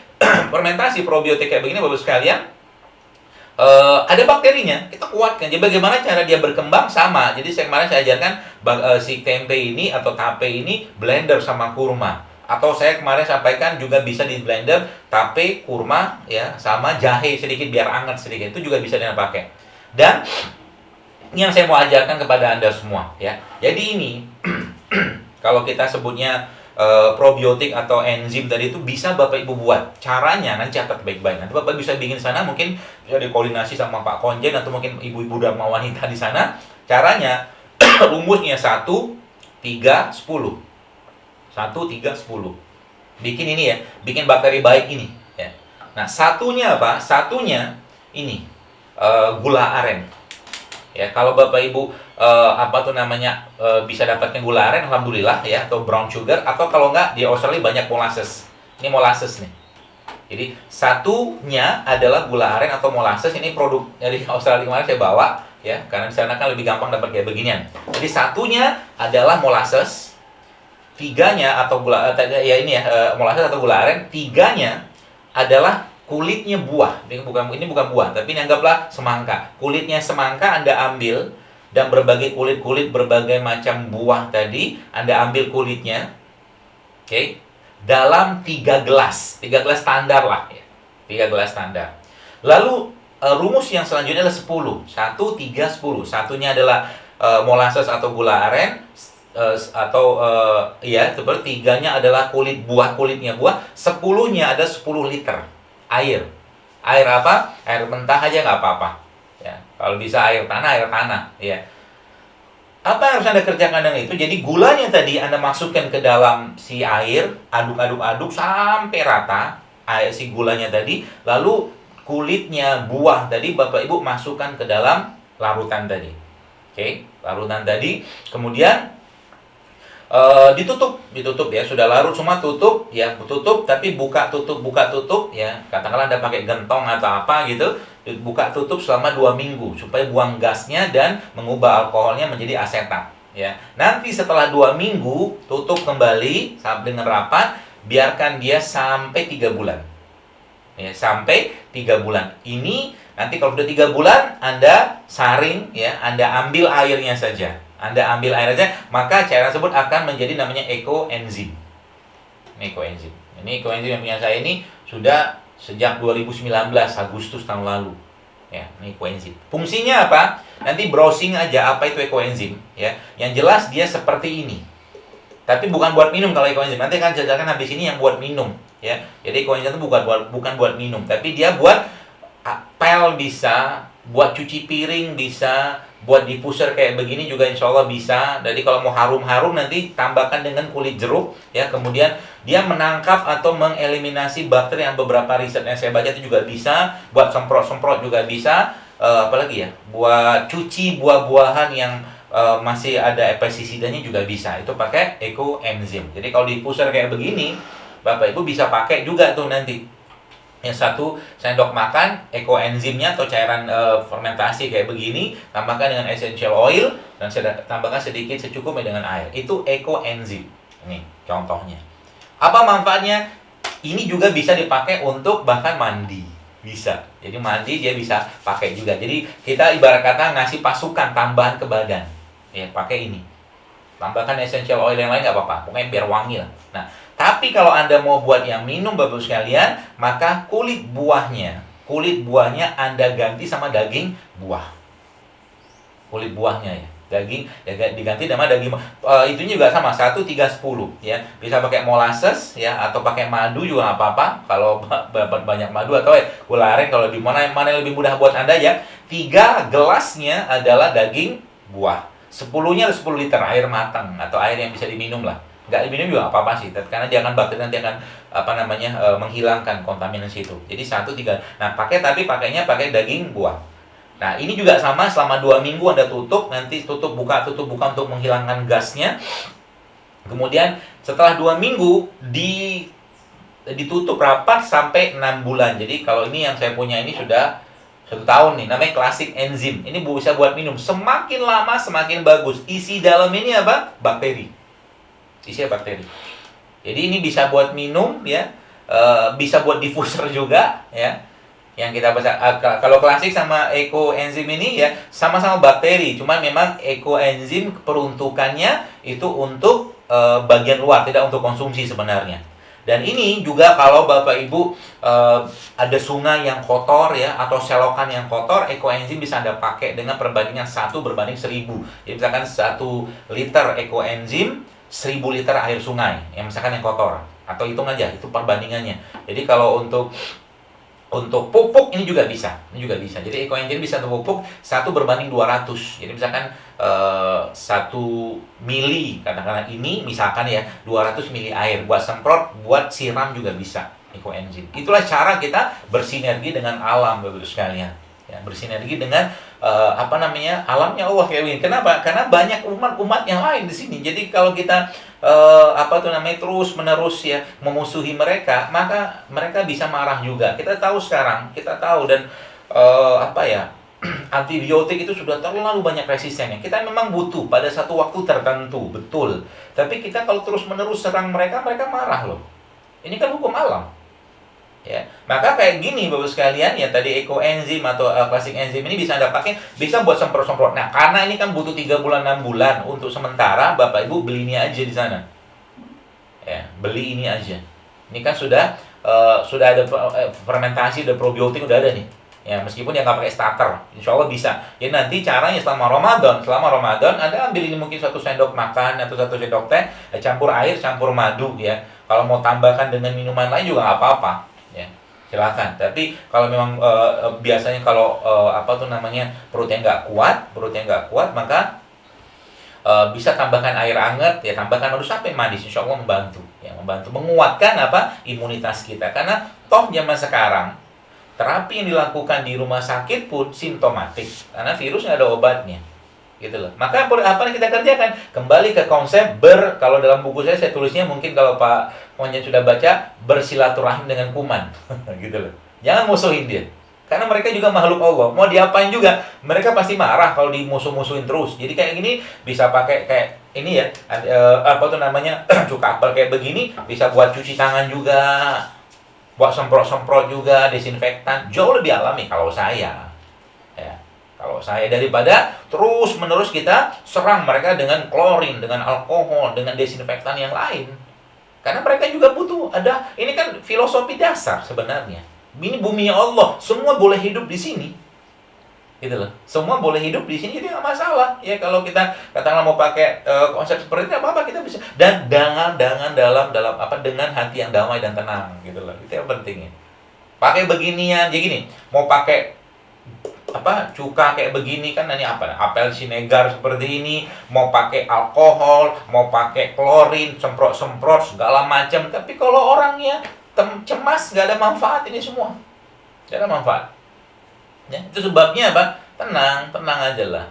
fermentasi probiotik kayak begini Bapak sekalian, ada bakterinya, kita kuatkan. Jadi bagaimana cara dia berkembang sama. Jadi kemarin saya ajarkan si tempe ini atau tape ini blender sama kurma. Atau saya kemarin sampaikan juga bisa di blender tape, kurma ya, sama jahe sedikit biar hangat sedikit. Itu juga bisa dipakai. Dan ini yang saya mau ajarkan kepada Anda semua ya. Jadi ini kalau kita sebutnya probiotik atau enzim tadi itu bisa Bapak Ibu buat. Caranya nanti catat baik-baik. Nanti Bapak bisa bikin sana, mungkin bisa dikoordinasi sama Pak Konjen atau mungkin ibu-ibu dharma wanita di sana. Caranya rumusnya 1 3 10. 1 3 10. Bikin ini ya, bikin bakteri baik ini ya. Nah, satunya apa? Satunya ini gula aren. Ya, kalau Bapak Ibu bisa dapatkan gula aren, alhamdulillah ya, atau brown sugar, atau kalau enggak di Australia banyak molasses. Ini molasses nih. Jadi satunya adalah gula aren atau molasses. Ini produk dari Australia kemarin saya bawa ya, karena di sana kan lebih gampang dapat kayak beginian. Jadi satunya adalah molasses, tiganya atau molasses atau gula aren, tiganya adalah kulitnya buah. Ini bukan buah, tapi ini anggaplah semangka. Kulitnya semangka Anda ambil, dan berbagai kulit berbagai macam buah tadi Anda ambil kulitnya. Oke. Dalam 3 gelas. 3 gelas standar lah ya. 3 gelas standar. Lalu rumus yang selanjutnya adalah 10. 1 3 10. Satunya adalah molasses atau gula aren, ya seperti 3-nya adalah kulitnya buah, 10-nya ada 10 liter air. Air apa? Air mentah aja nggak apa-apa. Ya, kalau bisa air tanah ya. Apa yang harus Anda kerjakan dengan itu? Jadi gulanya tadi Anda masukkan ke dalam si air, aduk-aduk-aduk sampai rata air si gulanya tadi, lalu kulitnya buah tadi Bapak Ibu masukkan ke dalam larutan tadi. Oke, larutan tadi, kemudian ditutup ya, sudah larut semua, tutup ya, tutup, tapi buka tutup ya, katakanlah Anda pakai gentong atau apa gitu, buka tutup selama 2 minggu supaya buang gasnya dan mengubah alkoholnya menjadi asetat ya. Nanti setelah 2 minggu tutup kembali dengan rapat, biarkan dia sampai 3 bulan ya, sampai 3 bulan. Ini nanti kalau sudah 3 bulan Anda saring ya, Anda ambil airnya saja. Maka cairan tersebut akan menjadi namanya ekoenzim. Ini ekoenzim. Ini ekoenzim yang punya saya ini sudah sejak 2019 Agustus tahun lalu. Ya, ini ekoenzim. Fungsinya apa? Nanti browsing aja apa itu ekoenzim ya. Yang jelas dia seperti ini. Tapi bukan buat minum kalau ekoenzim. Nanti akan jelaskan habis ini yang buat minum ya. Jadi ekoenzim itu bukan buat minum, tapi dia buat pel bisa, buat cuci piring bisa, buat diffuser kayak begini juga insya Allah bisa. Jadi kalau mau harum-harum nanti tambahkan dengan kulit jeruk ya. Kemudian dia menangkap atau mengeliminasi bakteri, yang beberapa riset yang saya baca itu juga bisa. Buat semprot-semprot juga bisa. Apalagi ya, buat cuci buah-buahan yang masih ada pestisidanya juga bisa. Itu pakai ekoenzim. Jadi kalau diffuser kayak begini, Bapak Ibu bisa pakai juga tuh nanti. Yang 1 sendok makan ekoenzimnya atau cairan fermentasi kayak begini, tambahkan dengan essential oil dan tambahkan sedikit secukupnya dengan air. Itu ekoenzim. Ini contohnya. Apa manfaatnya? Ini juga bisa dipakai untuk bahkan mandi. Bisa. Jadi mandi dia bisa pakai juga. Jadi kita ibarat kata ngasih pasukan tambahan ke badan. Ya, pakai ini. Tambahkan essential oil yang lain nggak apa-apa. Pokoknya biar wangi lah. Nah, tapi kalau Anda mau buat yang minum Bapak sekalian, maka kulit buahnya Anda ganti sama daging buah. Kulit buahnya ya, daging diganti sama daging. Itu juga sama 1-3-10 ya. Bisa pakai molasses ya, atau pakai madu juga nggak apa-apa. Kalau banyak madu atau gula aren, kalau di mana yang lebih mudah buat Anda ya. 3 gelasnya adalah daging buah. 10-nya 10 liter air matang atau air yang bisa diminum lah. Nggak diminum juga apa-apa sih, karena dia akan bakteri nanti akan menghilangkan kontaminasi itu. Jadi 1-3. Nah, pakainya pakai daging buah. Nah, ini juga sama, selama 2 minggu Anda tutup, nanti tutup buka untuk menghilangkan gasnya. Kemudian setelah 2 minggu ditutup rapat sampai 6 bulan. Jadi kalau ini yang saya punya ini sudah 1 tahun nih, namanya Classic Enzim. Ini bisa buat minum. Semakin lama semakin bagus. Isi dalam ini apa? Bakteri. Isinya bakteri. Jadi ini bisa buat minum ya, bisa buat diffuser juga ya. Yang kita baca kalau klasik sama ekoenzim ini ya sama-sama bakteri, cuma memang ekoenzim peruntukannya itu untuk bagian luar, tidak untuk konsumsi sebenarnya. Dan ini juga kalau Bapak Ibu ada sungai yang kotor ya, atau selokan yang kotor, ekoenzim bisa Anda pakai dengan perbandingan 1:1000. Jadi misalkan 1 liter ekoenzim 1000 liter air sungai yang misalkan yang kotor, atau hitung aja itu perbandingannya. Jadi kalau untuk pupuk ini juga bisa. Jadi ekoenzim bisa untuk pupuk 1:200. Jadi misalkan 1 mili katakanlah ini misalkan ya 200 mili air buat semprot, buat siram juga bisa ekoenzim. Itulah cara kita bersinergi dengan alam Bapak sekalian. Ya, bersinergi dengan alamnya Allah kayak begini. Kenapa? Karena banyak umat yang lain di sini. Jadi kalau kita terus menerus ya memusuhi mereka, maka mereka bisa marah juga. Kita tahu dan antibiotik itu sudah terlalu banyak resistennya. Kita memang butuh pada satu waktu tertentu, betul. Tapi kita kalau terus menerus serang mereka marah loh. Ini kan hukum alam. Ya, maka kayak gini Bapak sekalian ya, tadi ekoenzim atau Classic Enzim ini bisa Anda pakai, bisa buat semprot-semprot. Nah, karena ini kan butuh 3 bulan 6 bulan, untuk sementara Bapak Ibu beli ini aja di sana. Ya, beli ini aja. Ini kan sudah ada fermentasi, udah probiotik udah ada nih. Ya, meskipun ya nggak pakai starter, insya Allah bisa. Ya nanti caranya selama Ramadan Anda ambil ini mungkin 1 sendok makan atau 1 sendok teh, campur air, campur madu ya. Kalau mau tambahkan dengan minuman lain juga nggak apa-apa, ya. Silakan. Tapi kalau memang biasanya kalau apa tuh namanya perutnya nggak kuat, maka bisa tambahkan air hangat, ya tambahkan madu sampai manis, insya Allah membantu, ya membantu menguatkan apa imunitas kita. Karena toh zaman sekarang terapi yang dilakukan di rumah sakit pun simptomatik, karena virus nggak ada obatnya, gitu loh. Maka apa yang kita kerjakan? Kembali ke konsep kalau dalam buku saya tulisnya mungkin kalau Pak Monjen sudah baca, bersilaturahim dengan kuman, gitu loh. Jangan musuhin dia, karena mereka juga makhluk Allah. Mau diapain juga, mereka pasti marah kalau dimusuh-musuhin terus. Jadi kayak gini bisa pakai kayak ini ya, apa tuh namanya cuka apel kayak begini, bisa buat cuci tangan juga, buat semprot-semprot juga, desinfektan. Jauh lebih alami kalau saya. Ya, kalau saya daripada terus-menerus kita serang mereka dengan klorin, dengan alkohol, dengan desinfektan yang lain. Karena mereka juga butuh ini kan filosofi dasar sebenarnya. Ini buminya Allah, semua boleh hidup di sini. Gitu loh. Semua boleh hidup di sini, jadi nggak masalah. Ya kalau kita katakanlah mau pakai konsep seperti ini, apa kita bisa. Dan dengan dengan hati yang damai dan tenang, gitu loh. Itu yang pentingnya. Pakai beginian, jadi gini, mau pakai cuka kayak begini kan ini apel sinegar seperti ini, mau pakai alkohol, mau pakai klorin, semprot-semprot segala macam. Tapi kalau orangnya cemas, nggak ada manfaat ini semua. Nggak ada manfaat. Ya, itu sebabnya apa? Tenang aja lah.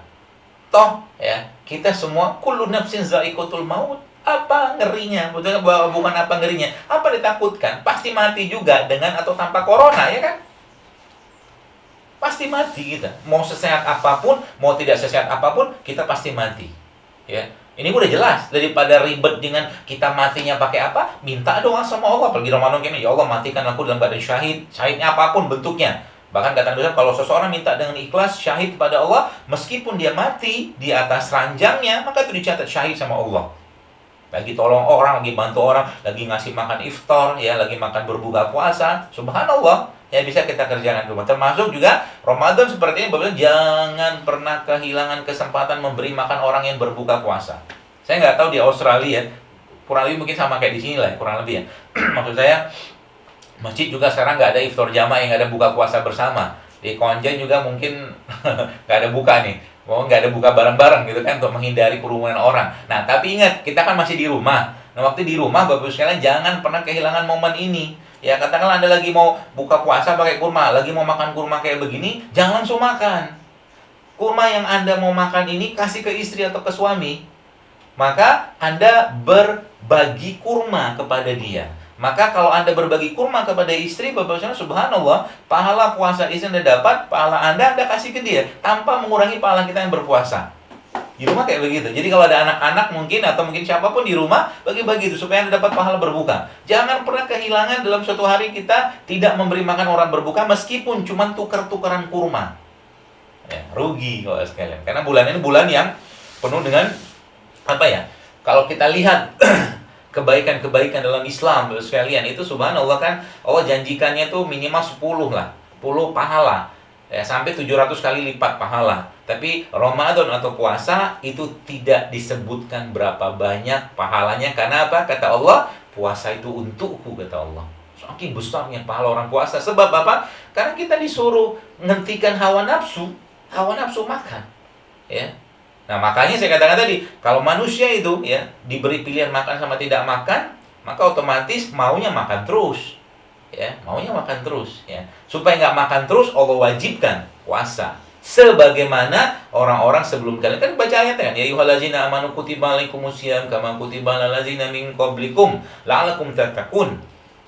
Toh ya, kita semua kullu nafsin za'iqatul maut. Apa ngerinya? Bukan apa ngerinya. Apa ditakutkan? Pasti mati juga dengan atau tanpa corona, ya kan? Pasti mati kita. Mau sesehat apapun, mau tidak sesehat apapun, kita pasti mati. Ya. Ini udah jelas, daripada ribet dengan kita matinya pakai apa? Minta doa sama Allah. Pergi Ramadan kayak, ya Allah matikan aku dalam keadaan syahid. Syahidnya apapun bentuknya. Bahkan kata Nabi, kalau seseorang minta dengan ikhlas syahid kepada Allah, meskipun dia mati di atas ranjangnya, maka itu dicatat syahid sama Allah. Lagi tolong orang, lagi bantu orang, lagi ngasih makan iftar, ya, lagi makan berbuka puasa, subhanallah, ya bisa kita kerjakan rumah. Termasuk juga Ramadan seperti ini, Bapak, jangan pernah kehilangan kesempatan memberi makan orang yang berbuka puasa. Saya nggak tahu di Australia, kurang lebih mungkin sama kayak di sini lah, kurang lebih ya. Maksud saya, masjid juga sekarang nggak ada iftar jamaah, yang nggak ada buka puasa bersama. Di Konjen juga mungkin nggak ada buka nih, nggak ada buka bareng-bareng gitu kan, untuk menghindari kerumunan orang. Nah tapi ingat, kita kan masih di rumah. Nah waktu di rumah, Bapak sekalian jangan pernah kehilangan momen ini. Ya katakanlah Anda lagi mau buka puasa pakai kurma, lagi mau makan kurma kayak begini, jangan langsung makan. Kurma yang Anda mau makan ini kasih ke istri atau ke suami, maka Anda berbagi kurma kepada dia. Maka kalau Anda berbagi kurma kepada istri, Bapak Ibu, subhanallah, pahala puasa istri Anda dapat, pahala Anda kasih ke dia, tanpa mengurangi pahala kita yang berpuasa. Di rumah kayak begitu. Jadi kalau ada anak-anak mungkin, atau mungkin siapapun di rumah, bagi-bagi itu, supaya Anda dapat pahala berbuka. Jangan pernah kehilangan dalam suatu hari kita tidak memberi makan orang berbuka, meskipun cuma tukar-tukaran kurma. Ya, rugi kalau sekalian. Karena bulan ini bulan yang penuh dengan, kalau kita lihat kebaikan-kebaikan dalam Islam sekalian, itu subhanallah kan, Allah janjikannya tuh minimal 10 lah, 10 pahala, ya, sampai 700 kali lipat pahala. Tapi Ramadan atau puasa itu tidak disebutkan berapa banyak pahalanya. Karena apa? Kata Allah, puasa itu untukku, kata Allah. Saking besarnya pahala orang puasa. Sebab apa? Karena kita disuruh menghentikan hawa nafsu makan, ya. Nah makanya saya katakan tadi, kalau manusia itu ya diberi pilihan makan sama tidak makan, maka otomatis maunya makan terus, ya, maunya makan terus, ya. Supaya nggak makan terus, Allah wajibkan puasa. Sebagaimana orang-orang sebelum kalian, kan baca ayatnya kan, ya ayyuhallazina amanu kutiba alaikumusiyam kama kutiba alal ladzina min qablikum la'allakum tattaqun.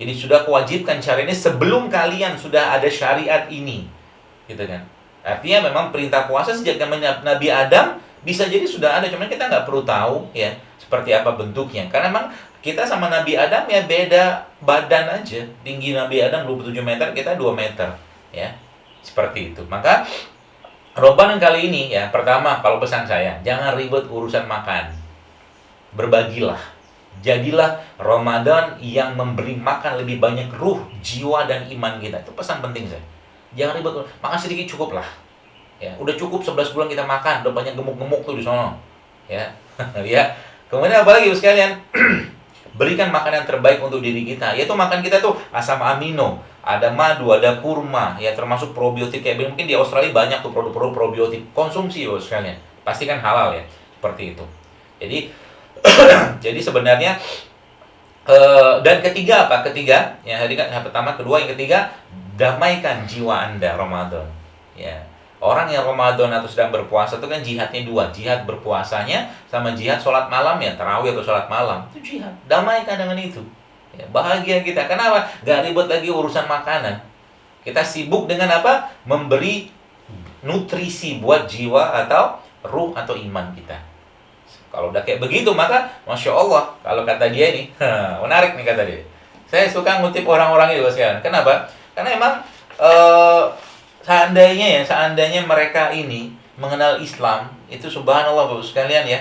Jadi sudah kewajibkan syariat ini sebelum kalian sudah ada syariat ini, gitu kan. Artinya memang perintah puasa sejak zaman Nabi Adam bisa jadi sudah ada, cuman kita nggak perlu tahu ya seperti apa bentuknya. Karena memang kita sama Nabi Adam ya beda badan aja. Tinggi Nabi Adam 27 meter, kita 2 meter, ya. Seperti itu. Maka Ramadan kali ini ya, pertama kalau pesan saya, jangan ribet urusan makan. Berbagilah. Jadilah Ramadan yang memberi makan lebih banyak ruh, jiwa dan iman kita. Itu pesan penting saya. Jangan ribet, makan sedikit cukup lah. Ya, udah cukup 11 bulan kita makan, udah banyak gemuk-gemuk tuh di sono. Ya. Ya. Kemudian apa lagi sekalian? Berikan makanan terbaik untuk diri kita. Yaitu makan kita tuh asam amino, ada madu, ada kurma, ya termasuk probiotik. Kayak mungkin di Australia banyak tuh produk-produk probiotik. Konsumsi loh sekalian. Pasti kan halal ya. Seperti itu. Jadi jadi sebenarnya dan ketiga apa? Ketiga, yang tadi kan yang pertama, kedua, yang ketiga, damaikan jiwa Anda Ramadan. Ya. Orang yang Ramadan atau sedang berpuasa itu kan jihadnya dua, jihad berpuasanya sama jihad sholat malam, ya tarawih atau sholat malam. Itu jihad. Damaikan dengan itu. Ya, bahagia kita. Kenapa? Gak ribet lagi urusan makanan. Kita sibuk dengan apa? Memberi nutrisi buat jiwa atau ruh atau iman kita. Kalau udah kayak begitu, maka Masya Allah, kalau kata dia ini, menarik nih kata dia. Saya suka ngutip orang-orang itu sekarang. Kenapa? Karena emang seandainya mereka ini mengenal Islam, itu subhanallah Bapak sekalian ya,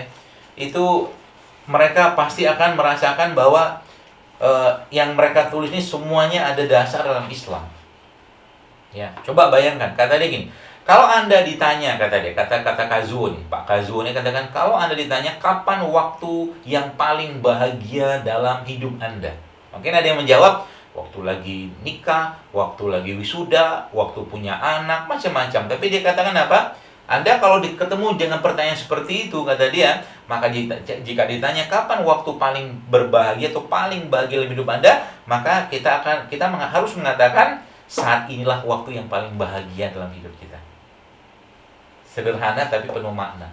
itu mereka pasti akan merasakan bahwa yang mereka tulis ini semuanya ada dasar dalam Islam. Ya, coba bayangkan, kata dia gini, kalau Anda ditanya, kata Kazuo nih, Pak Kazuo nih katakan, kalau Anda ditanya kapan waktu yang paling bahagia dalam hidup Anda? Mungkin ada yang menjawab, waktu lagi nikah, waktu lagi wisuda, waktu punya anak, macam-macam. Tapi dia katakan apa? Anda kalau ketemu dengan pertanyaan seperti itu, kata dia, maka jika ditanya kapan waktu paling berbahagia atau paling bahagia dalam hidup Anda, maka kita harus mengatakan saat inilah waktu yang paling bahagia dalam hidup kita. Sederhana tapi penuh makna.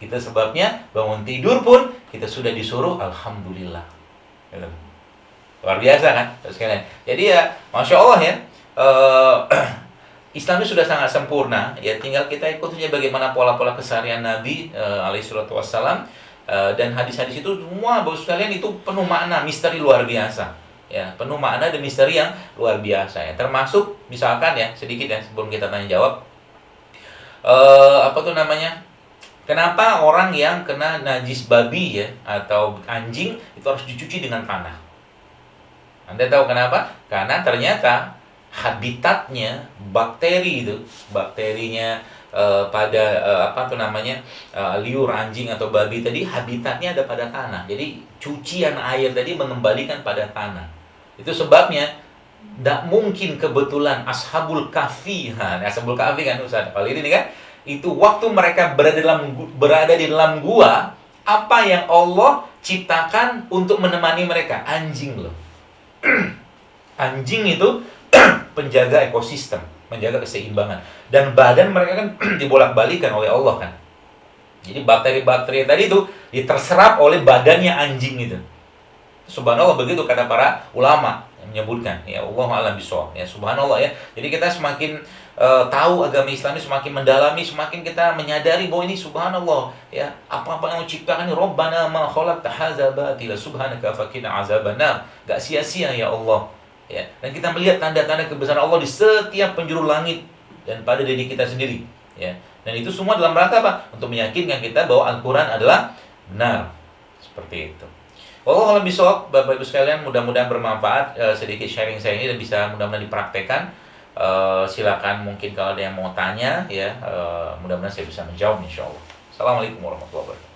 Kita sebabnya bangun tidur pun kita sudah disuruh alhamdulillah. Luar biasa kan, sekalian. Jadi ya, Masya Allah ya, Islam ini sudah sangat sempurna. Ya, tinggal kita ikuti bagaimana pola-pola keseharian Nabi alaihissalatu wassalam, dan hadis-hadis itu semua Bapak sekalian itu penuh makna, misteri luar biasa. Ya, penuh makna dan misteri yang luar biasa ya. Termasuk misalkan ya, sedikit ya sebelum kita tanya jawab. Kenapa orang yang kena najis babi ya atau anjing itu harus dicuci dengan tanah? Anda tahu kenapa? Karena ternyata habitatnya bakterinya liur anjing atau babi tadi, habitatnya ada pada tanah. Jadi cucian air tadi mengembalikan pada tanah. Itu sebabnya tidak mungkin kebetulan Ashabul Kahfi, Ashabul Kahfi kan Ustaz Pak ini kan, itu waktu mereka berada di dalam gua, apa yang Allah ciptakan untuk menemani mereka? Anjing loh. Anjing itu penjaga ekosistem, menjaga keseimbangan, dan badan mereka kan dibolak-balikan oleh Allah kan. Jadi bakteri-bakteri tadi itu terserap oleh badannya anjing itu. Subhanallah, begitu kata para ulama menyebutkan, ya Allah a'lam bishawab, ya subhanallah ya. Jadi kita semakin tahu agama Islam ini, semakin mendalami, semakin kita menyadari bahwa ini subhanallah ya, apa-apa yang diciptakan ini, Rabbana ma khalaqta hadza batila subhanaka faqina azabannar. Enggak sia-sia ya Allah. Ya, dan kita melihat tanda-tanda kebesaran Allah di setiap penjuru langit dan pada diri kita sendiri, ya. Dan itu semua dalam rangka apa? Untuk meyakinkan kita bahwa Al-Qur'an adalah benar. Seperti itu. Wallahu a'lam bishawab, Bapak Ibu sekalian, mudah-mudahan bermanfaat sedikit sharing saya ini dan bisa mudah-mudahan dipraktekkan. Silakan mungkin kalau ada yang mau tanya ya, mudah-mudahan saya bisa menjawab insyaallah. Assalamualaikum warahmatullahi wabarakatuh.